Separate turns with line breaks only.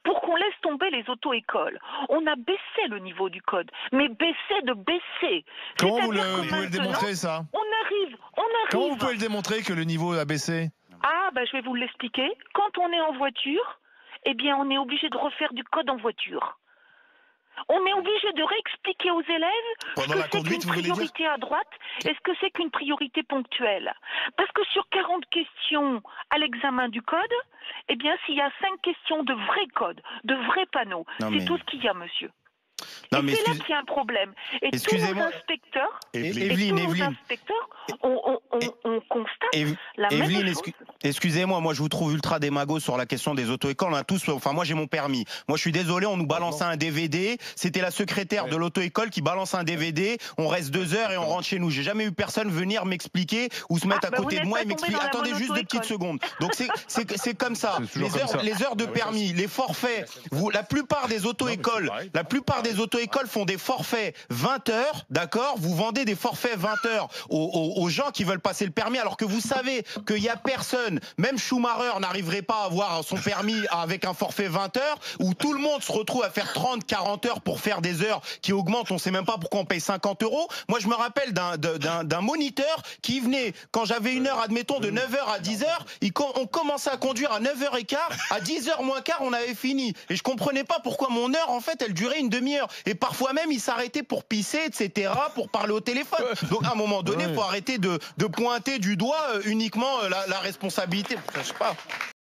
pour qu'on laisse tomber les auto-écoles. On a baissé le niveau du code, mais baissé de baisser.
Comment vous
C'est-à-dire
pouvez le démontrer, ça?
On arrive.
Comment vous pouvez le démontrer que le niveau a baissé?
Ah, ben je vais vous l'expliquer. Quand on est en voiture, eh bien, on est obligé de refaire du code en voiture. On est obligé de réexpliquer aux élèves
Pendant la conduite,
ce
vous
que c'est
voulez
qu'une
dire?
priorité à droite et ce que c'est qu'une priorité ponctuelle. Parce que sur 40 questions à l'examen du code, eh bien, s'il y a 5 questions de vrai code, de vrais panneaux, c'est tout ce qu'il y a, monsieur.
Non,
et
mais
c'est là qu'il y a un problème. Et tous nos inspecteurs, on constate la même chose.
Excusez-moi, moi je vous trouve ultra démago sur la question des auto-écoles. On a tous, enfin moi j'ai mon permis. Moi je suis désolé, on nous balançait un DVD. C'était la secrétaire de l'auto-école qui balance un DVD. On reste 2 heures et on rentre chez nous. J'ai jamais eu personne venir m'expliquer ou se mettre à côté de moi et m'expliquer. Attendez juste 2 petites secondes. Donc c'est comme ça. Les heures de permis, les forfaits. La plupart des auto-écoles, font des forfaits 20 heures, d'accord? Vous vendez des forfaits 20 heures aux gens qui veulent passer le permis, alors que vous savez qu'il y a personne, même Schumacher n'arriverait pas à avoir son permis avec un forfait 20 heures, où tout le monde se retrouve à faire 30, 40 heures pour faire des heures qui augmentent, on sait même pas pourquoi on paye 50 euros. Moi, je me rappelle d'un moniteur qui venait, quand j'avais une heure, admettons, de 9 heures à 10 heures, on commençait à conduire à 9h15, à 10h moins quart, on avait fini. Et je comprenais pas pourquoi mon heure, en fait, elle durait une demi-heure. Et parfois même, il s'arrêtait pour pisser, etc., pour parler au téléphone. Donc, à un moment donné, il faut arrêter de pointer du doigt uniquement la responsabilité. Je sais pas.